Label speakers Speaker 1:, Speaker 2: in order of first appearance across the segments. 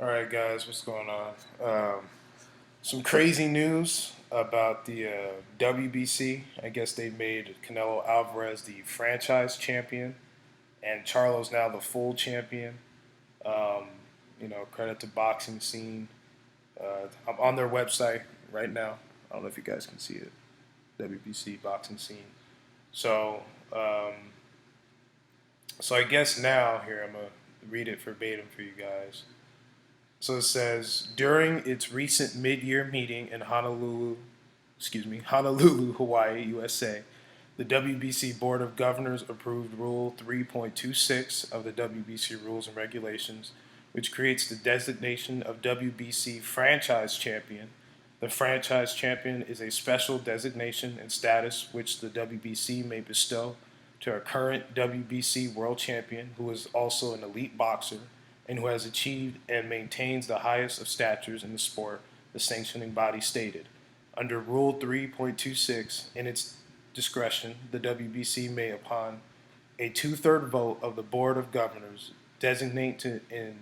Speaker 1: All right, guys, what's going on? Some crazy news about the WBC. I guess they made Canelo Alvarez the franchise champion, and Charlo's now the full champion. Um, credit to boxing scene. I'm on their website right now. I don't know if you guys can see it. WBC boxing scene. So, um, so I guess now here I'm gonna read it verbatim for you guys. So it says during its recent mid-year meeting in Honolulu, Hawaii, USA, the WBC Board of Governors approved Rule 3.26 of the WBC Rules and Regulations, which creates the designation of WBC Franchise Champion. The Franchise Champion is a special designation and status which the WBC may bestow to a current WBC World Champion who is also an elite boxer and who has achieved and maintains the highest of statures in the sport, the sanctioning body stated. Under Rule 3.26, in its discretion, the WBC may, upon a two-third vote of the Board of Governors, designate in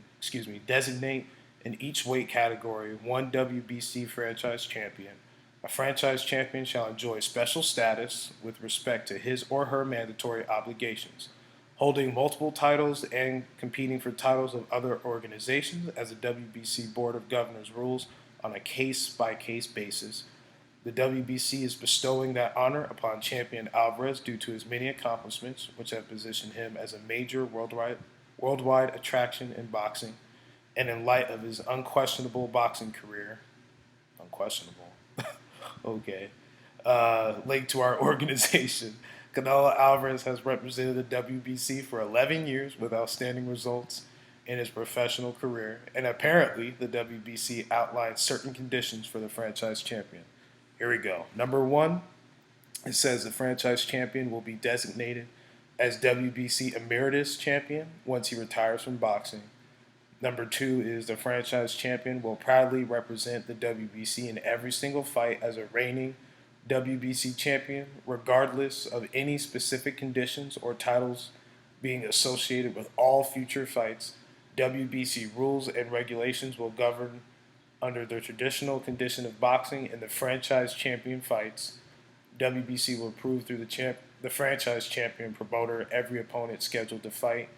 Speaker 1: each weight category one WBC franchise champion. A franchise champion shall enjoy special status with respect to his or her mandatory obligations, holding multiple titles and competing for titles of other organizations as the WBC Board of Governors rules on a case by case basis. The WBC is bestowing that honor upon Champion Alvarez due to his many accomplishments, which have positioned him as a major worldwide attraction in boxing, and in light of his unquestionable boxing career, unquestionable, okay, linked to our organization. Canelo Alvarez has represented the WBC for 11 years with outstanding results in his professional career, and apparently the WBC outlines certain conditions for the franchise champion. Here we go. Number one, it says the franchise champion will be designated as WBC Emeritus Champion once he retires from boxing. Number two is the franchise champion will proudly represent the WBC in every single fight as a reigning WBC champion, regardless of any specific conditions or titles being associated with all future fights. WBC rules and regulations will govern under the traditional condition of boxing in the franchise champion fights. WBC will approve through the franchise champion promoter every opponent scheduled to fight.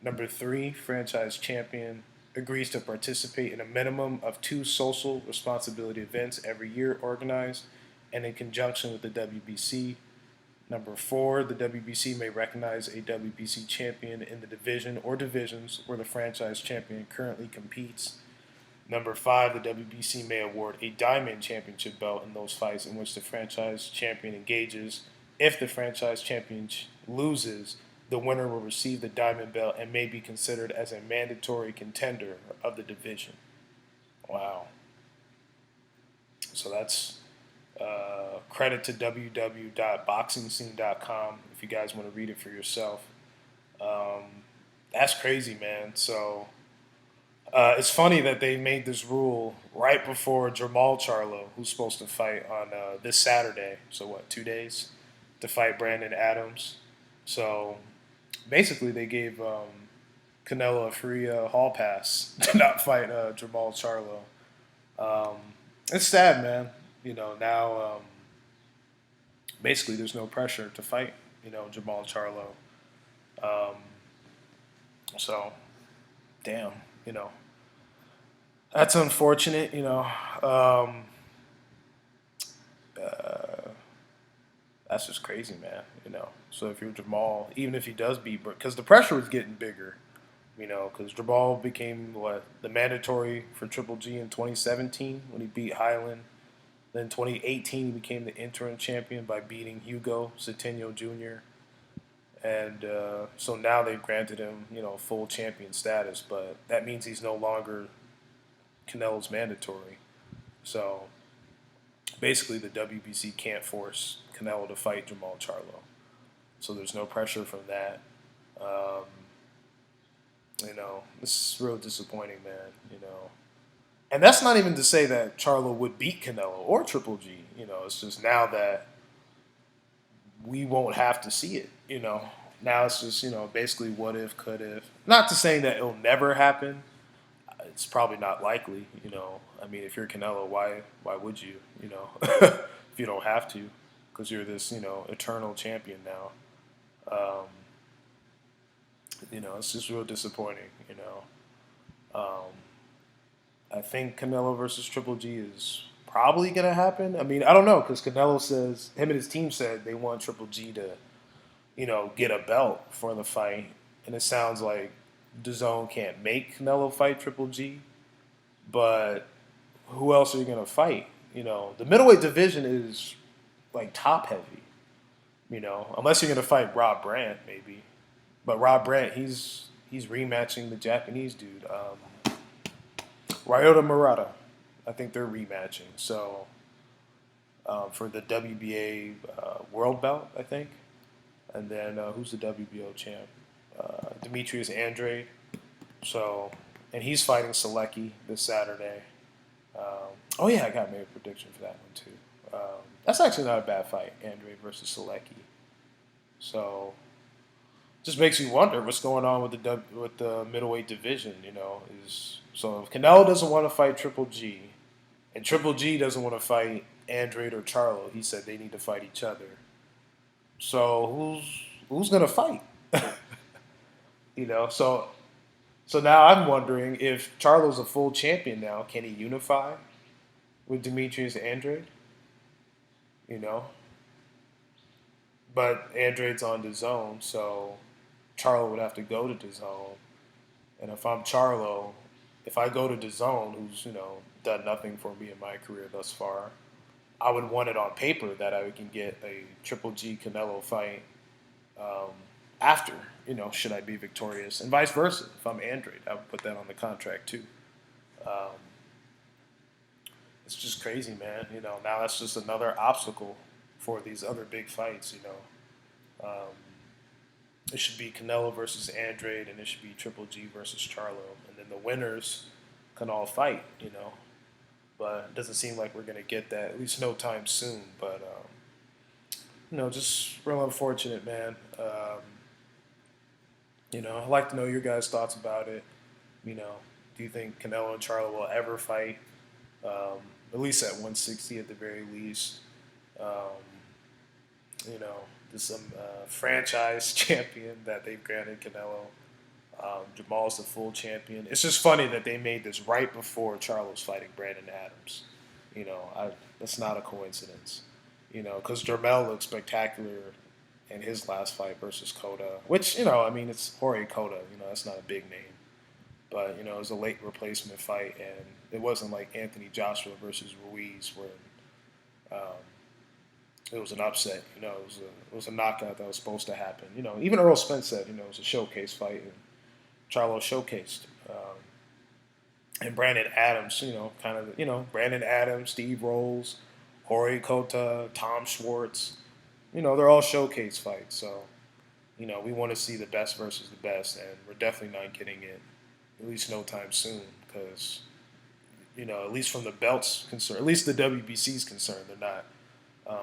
Speaker 1: Number three, franchise champion agrees to participate in a minimum of two social responsibility events every year organized and in conjunction with the WBC. Number four, the WBC may recognize a WBC champion in the division or divisions where the franchise champion currently competes. Number five, the WBC may award a Diamond Championship belt in those fights in which the franchise champion engages. If the franchise champion loses, the winner will receive the Diamond belt and may be considered as a mandatory contender of the division. Wow. So that's credit to www.boxingscene.com if you guys want to read it for yourself. Um, that's crazy, man. So it's funny that they made this rule right before Jamal Charlo, who's supposed to fight on this Saturday. So what, 2 days to fight Brandon Adams. So basically, they gave Canelo a free hall pass to not fight Jamal Charlo. Um, it's sad, man. Now basically there's no pressure to fight. Jamal Charlo. Um, so damn. You know, that's unfortunate. Uh, that's just crazy, man. So if you're Jamal, even if he does beat, because the pressure was getting bigger, because Jamal became what the mandatory for Triple G in 2017 when he beat Highland. Then 2018 he became the interim champion by beating Hugo Centeno Jr. And so now they've granted him, full champion status, but that means he's no longer Canelo's mandatory. So basically, the WBC can't force Canelo to fight Jamal Charlo. So there's no pressure from that. Um, this is real disappointing, man. And that's not even to say that Charlo would beat Canelo or Triple G. It's just now that we won't have to see it. Now it's just basically what if, could if. Not to say that it'll never happen. it's probably not likely. I mean, if you're Canelo, why would you? If you don't have to, because you're this eternal champion now. Um, it's just real disappointing. Um, I think Canelo versus Triple G is probably gonna happen. I mean, I don't know because Canelo says him and his team said they want Triple G to get a belt for the fight, and it sounds like DAZN can't make Canelo fight Triple G, but who else are you gonna fight? The middleweight division is like top heavy. Unless you're gonna fight Rob Brandt, maybe. But Rob Brandt, he's rematching the Japanese dude, Ryota Murata. I think they're rematching. So for the WBA world belt, I think. And then who's the WBO champ? Demetrius Andrade. So, and he's fighting Selecki this Saturday. Oh yeah, I got made a prediction for that one too. That's actually not a bad fight, Andrade versus Selecki. So, just makes you wonder what's going on with the middleweight division. Is so if Canelo doesn't want to fight Triple G, and Triple G doesn't want to fight Andrade or Charlo, he said they need to fight each other. So who's gonna fight? So now I'm wondering if Charlo's a full champion now, can he unify with Demetrius Andrade? You know, but Andrade's on the zone, so Charlo would have to go to the zone. And if I'm Charlo, if I go to the zone, who's done nothing for me in my career thus far, I would want it on paper that I can get a Triple G Canelo fight um, after. Should I be victorious, and vice versa. If I'm Andrade, I would put that on the contract too. Um, it's just crazy, man. Now that's just another obstacle for these other big fights. Um, it should be Canelo versus Andrade, and it should be Triple G versus Charlo, and then the winners can all fight. But it doesn't seem like we're gonna get that, at least no time soon. But just real unfortunate, man. I'd like to know your guys' thoughts about it. Do you think Canelo and Charlo will ever fight? At least at 160 at the very least. Um, this franchise champion that they've granted Canelo. Jamal's the full champion. It's just funny that they made this right before Charlo's fighting Brandon Adams. That's not a coincidence. Because Jermell looked spectacular in his last fight versus Cota, which I mean, it's Jorge Cota. That's not a big name, but it was a late replacement fight, and it wasn't like Anthony Joshua versus Ruiz where it was an upset. It was a knockout that was supposed to happen. Even Earl Spence said it was a showcase fight, and Charlo showcased. And Brandon Adams, Brandon Adams, Steve Rolls, Jorge Cota, Tom Schwartz, they're all showcase fights. So, we want to see the best versus the best, and we're definitely not getting it, at least no time soon, because, at least from the belt's concern, at least the WBC's concerned, they're not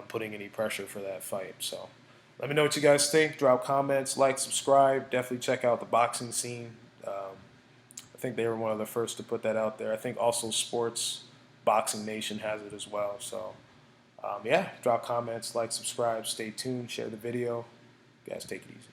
Speaker 1: putting any pressure for that fight. So, let me know what you guys think. Drop comments, like, subscribe. Definitely check out the boxing scene. I think they were one of the first to put that out there. I think also Sports Boxing Nation has it as well. So, yeah, drop comments, like, subscribe, stay tuned, share the video. You guys take it easy.